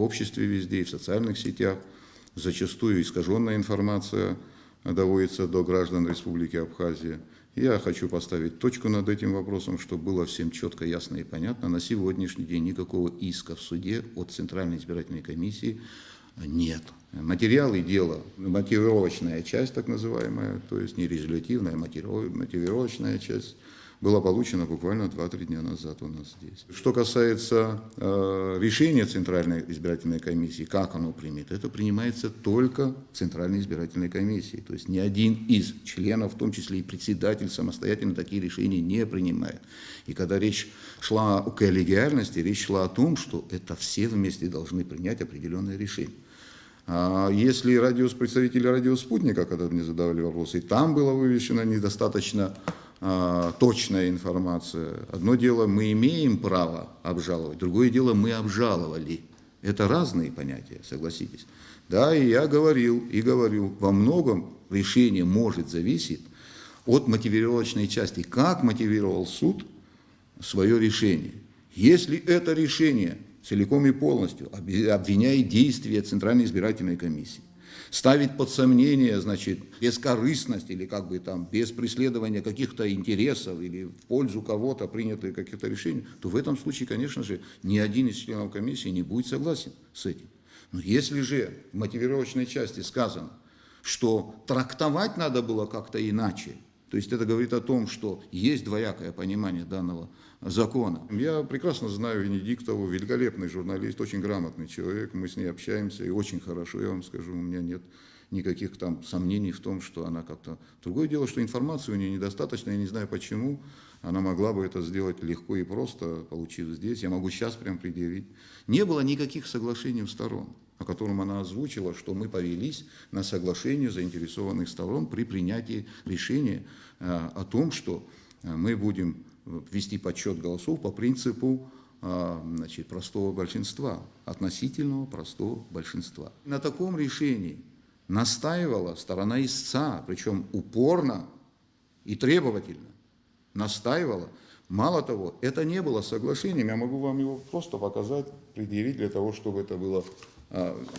в обществе везде, и в социальных сетях. Зачастую искаженная информация доводится до граждан Республики Абхазия. Я хочу поставить точку над этим вопросом, чтобы было всем четко, ясно и понятно. На сегодняшний день никакого иска в суде от Центральной избирательной комиссии нет. Материалы дела, мотивировочная часть так называемая, то есть не резолютивная, а мотивировочная часть, была получена буквально 2-3 дня назад у нас здесь. Что касается решения Центральной избирательной комиссии, как оно примет, это принимается только Центральной избирательной комиссией. То есть ни один из членов, в том числе и председатель, самостоятельно такие решения не принимает. И когда речь шла о коллегиальности, речь шла о том, что это все вместе должны принять определенное решение. Если представители радио «Спутника», когда мне задавали вопросы, и там была вывешена недостаточно точная информация. Одно дело, мы имеем право обжаловать, другое дело, мы обжаловали. Это разные понятия, согласитесь. Да, и я говорил, и говорю, во многом решение может зависеть от мотивировочной части. Как мотивировал суд свое решение? Если это решение целиком и полностью обвиняет действия Центральной избирательной комиссии, ставить под сомнение, значит, бескорыстность или как бы там без преследования каких-то интересов или в пользу кого-то принятые какие-то решения, то в этом случае, конечно же, ни один из членов комиссии не будет согласен с этим. Но если же в мотивировочной части сказано, что трактовать надо было как-то иначе, то есть это говорит о том, что есть двоякое понимание данного закона. Я прекрасно знаю Венедиктову, великолепный журналист, очень грамотный человек, мы с ней общаемся, и очень хорошо, я вам скажу, у меня нет никаких там сомнений в том, что она как-то... Другое дело, что информации у нее недостаточно, я не знаю почему, она могла бы это сделать легко и просто, получив здесь, я могу сейчас прям предъявить. Не было никаких соглашений у сторон, о котором она озвучила, что мы повелись на соглашение заинтересованных сторон при принятии решения о том, что мы будем вести подсчет голосов по принципу значит, простого большинства, относительного простого большинства. На таком решении настаивала сторона истца, причем упорно и требовательно настаивала. Мало того, это не было соглашением, я могу вам его просто показать, предъявить для того, чтобы это было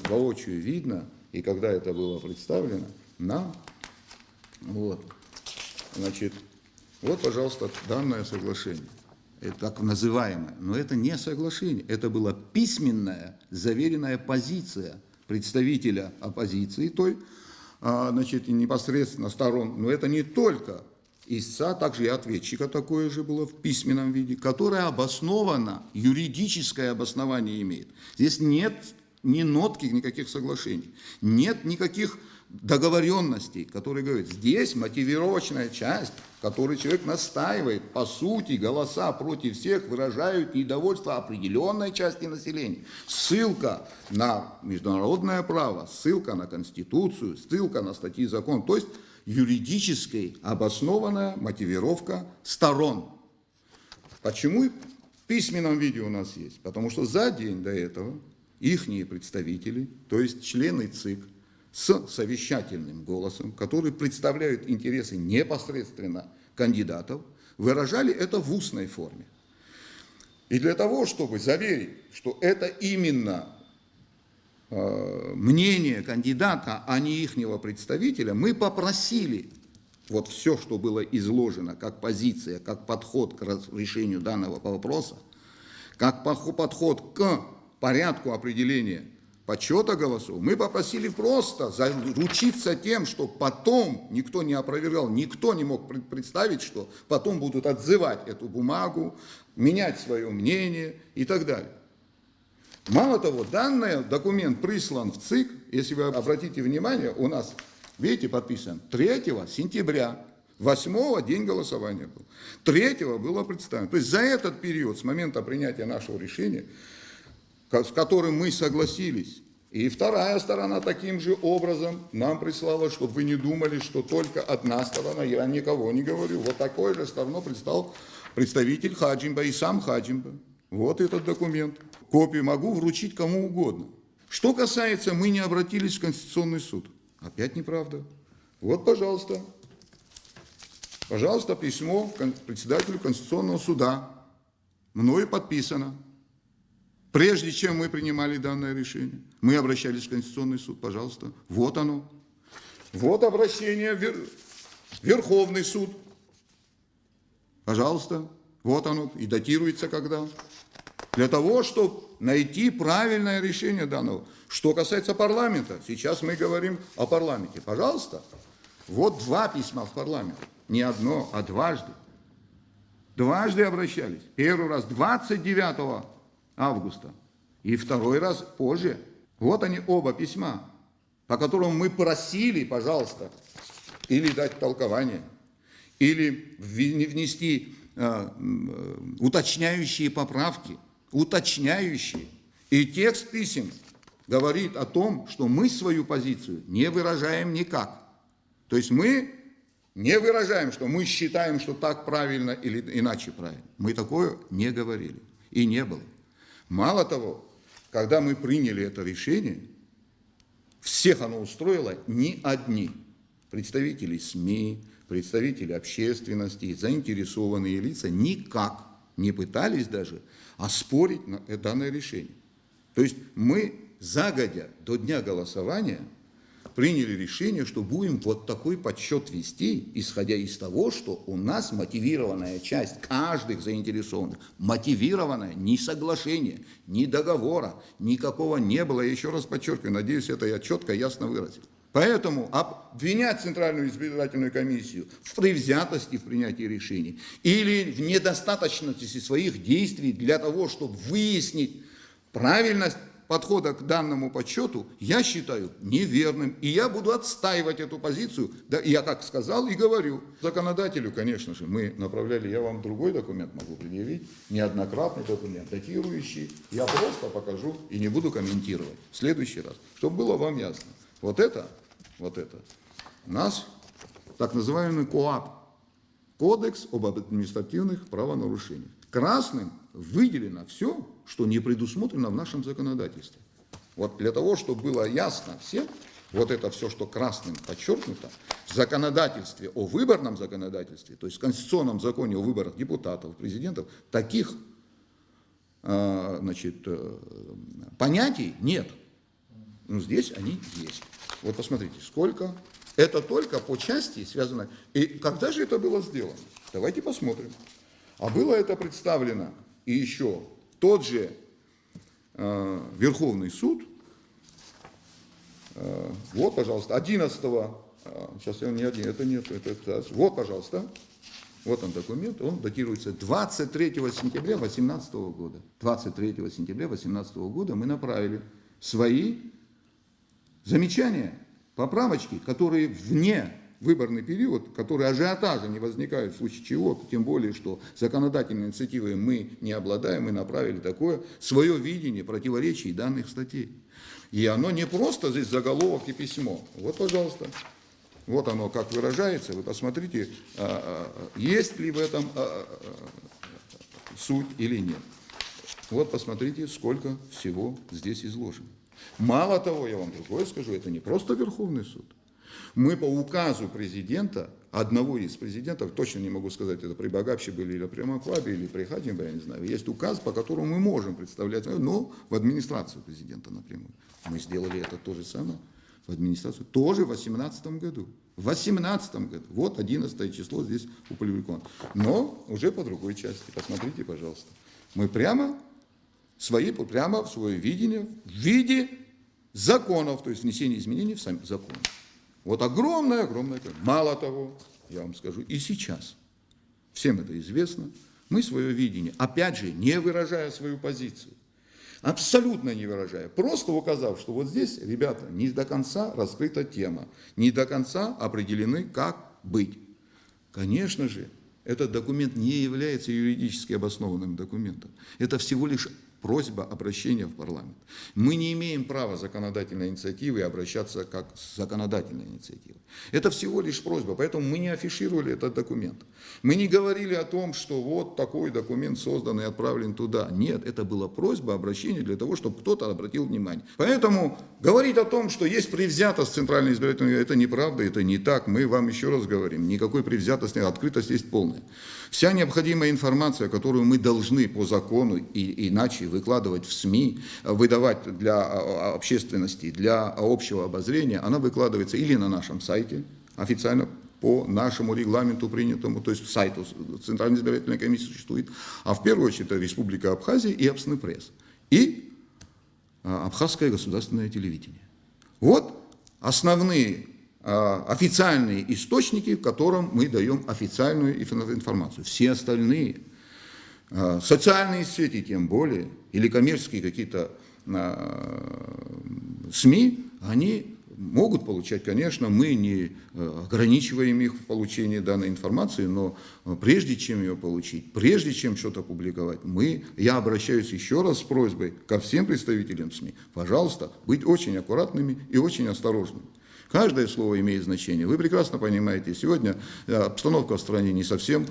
воочию видно, и когда это было представлено нам, вот, значит, вот, пожалуйста, данное соглашение, это так называемое, но это не соглашение, это была письменная, заверенная позиция представителя оппозиции той, значит, непосредственно сторон, но это не только истца, также и ответчика такое же было в письменном виде, которое обосновано, юридическое обоснование имеет. Здесь нет ни нотки, никаких соглашений, нет никаких договоренностей, которые говорят, здесь мотивировочная часть, в которой человек настаивает, по сути, голоса против всех выражают недовольство определенной части населения. Ссылка на международное право, ссылка на Конституцию, ссылка на статьи закона, то есть юридически обоснованная мотивировка сторон. Почему в письменном виде у нас есть? Потому что за день до этого ихние представители, то есть члены ЦИК, с совещательным голосом, которые представляют интересы непосредственно кандидатов, выражали это в устной форме. И для того, чтобы заверить, что это именно мнение кандидата, а не ихнего представителя, мы попросили вот все, что было изложено как позиция, как подход к решению данного вопроса, как подход к порядку определения подсчета голосов, мы попросили просто заручиться тем, что потом никто не опровергал, никто не мог представить, что потом будут отзывать эту бумагу, менять свое мнение и так далее. Мало того, данный документ прислан в ЦИК, если вы обратите внимание, у нас, видите, подписан 3 сентября, 8-го день голосования был, 3-го было представлено. То есть за этот период, с момента принятия нашего решения, с которым мы согласились, и вторая сторона таким же образом нам прислала, чтобы вы не думали, что только одна сторона, я никого не говорю, вот такой же сторону прислал представитель Хаджимба и сам Хаджимба. Вот этот документ. Копию могу вручить кому угодно. Что касается, мы не обратились в Конституционный суд. Опять неправда. Вот, пожалуйста. Пожалуйста, письмо председателю Конституционного суда. Мною подписано. Прежде чем мы принимали данное решение, мы обращались в Конституционный суд, пожалуйста, вот оно. Вот обращение в Верховный суд, пожалуйста, вот оно, и датируется когда. Для того, чтобы найти правильное решение данного. Что касается парламента, сейчас мы говорим о парламенте. Пожалуйста, вот 2 письма в парламент, не одно, а дважды. Дважды обращались. Первый раз 29 августа и второй раз позже. Вот они оба письма, по которым мы просили, пожалуйста, или дать толкование, или внести уточняющие поправки, уточняющие. И текст писем говорит о том, что мы свою позицию не выражаем никак. То есть мы не выражаем, что мы считаем, что так правильно или иначе правильно. Мы такое не говорили и не было. Мало того, когда мы приняли это решение, всех оно устроило не одни. Представители СМИ, представители общественности, заинтересованные лица никак не пытались даже оспорить данное решение. То есть мы загодя до дня голосования приняли решение, что будем вот такой подсчет вести, исходя из того, что у нас мотивированная часть каждых заинтересованных, мотивированная, ни соглашения, ни договора, никакого не было. Я еще раз подчеркиваю, надеюсь, это я четко, ясно выразил. Поэтому обвинять Центральную избирательную комиссию в предвзятости в принятии решений или в недостаточности своих действий для того, чтобы выяснить правильность подхода к данному подсчету, я считаю неверным. И я буду отстаивать эту позицию. Да, я как сказал и говорю. Законодателю, конечно же, мы направляли, я вам другой документ могу предъявить, неоднократный документ, датирующий. Я просто покажу и не буду комментировать в следующий раз, чтобы было вам ясно. Вот это у нас так называемый КОАП, Кодекс об административных правонарушениях. Красным выделено все, что не предусмотрено в нашем законодательстве. Вот для того, чтобы было ясно всем, вот это все, что красным подчеркнуто, в законодательстве, о выборном законодательстве, то есть в Конституционном законе о выборах депутатов, президентов, таких понятий нет. Но здесь они есть. Вот посмотрите, сколько. Это только по части связано. И когда же это было сделано? Давайте посмотрим. А было это представлено, и еще тот же Верховный суд, вот, пожалуйста, 11-го, сейчас я не один, это нет, это, вот, пожалуйста, вот он документ, он датируется 23 сентября 2018 года. 23 сентября 2018 года мы направили свои замечания, поправочки, которые вне выборный период, которые ажиотажа не возникают в случае чего, тем более, что законодательной инициативой мы не обладаем, мы направили такое свое видение противоречий данных статей. И оно не просто здесь заголовок и письмо. Вот, пожалуйста, вот оно как выражается, вы посмотрите, есть ли в этом суть или нет. Вот посмотрите, сколько всего здесь изложено. Мало того, я вам другое скажу, это не просто Верховный суд. Мы по указу президента, одного из президентов, точно не могу сказать, это при Багапще были или при Маклабе, или при Хадимбе, я не знаю, есть указ, по которому мы можем представлять, но в администрацию президента напрямую. Мы сделали это то же самое в администрацию, тоже в 2018 году. В 2018 году, вот 11 число здесь опубликовано. Но уже по другой части, посмотрите, пожалуйста. Мы прямо в свое видение в виде законов, то есть внесение изменений в сами законы. Вот огромное. Мало того, я вам скажу, и сейчас, всем это известно, мы свое видение, опять же, не выражая свою позицию, абсолютно не выражая, просто указав, что вот здесь, ребята, не до конца раскрыта тема, не до конца определены, как быть. Конечно же, этот документ не является юридически обоснованным документом. Это всего лишь просьба обращения в парламент. Мы не имеем права законодательной инициативы обращаться как с законодательной инициативой. Это всего лишь просьба, поэтому мы не афишировали этот документ. Мы не говорили о том, что вот такой документ создан и отправлен туда. Нет, это была просьба обращения для того, чтобы кто-то обратил внимание. Поэтому говорить о том, что есть предвзятость Центральной избирательной, это неправда, это не так. Мы вам еще раз говорим, никакой предвзятости, открытость есть полная. Вся необходимая информация, которую мы должны по закону и иначе выкладывать в СМИ, выдавать для общественности, для общего обозрения, она выкладывается или на нашем сайте официально, по нашему регламенту принятому, то есть сайту Центральной избирательной комиссии существует, а в первую очередь это Республика Абхазия и Абсны пресс, и Абхазское государственное телевидение. Вот основные официальные источники, в котором мы даем официальную информацию. Все остальные, социальные сети тем более, или коммерческие какие-то СМИ, они могут получать, конечно, мы не ограничиваем их в получении данной информации, но прежде чем ее получить, прежде чем что-то публиковать, я обращаюсь еще раз с просьбой ко всем представителям СМИ, пожалуйста, быть очень аккуратными и очень осторожными. Каждое слово имеет значение. Вы прекрасно понимаете, сегодня обстановка в стране не совсем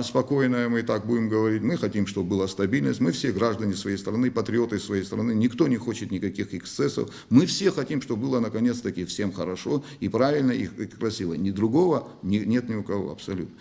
спокойная, мы так будем говорить. Мы хотим, чтобы была стабильность. Мы все граждане своей страны, патриоты своей страны. Никто не хочет никаких эксцессов. Мы все хотим, чтобы было наконец-таки всем хорошо и правильно, и красиво. Ни другого нет ни у кого абсолютно.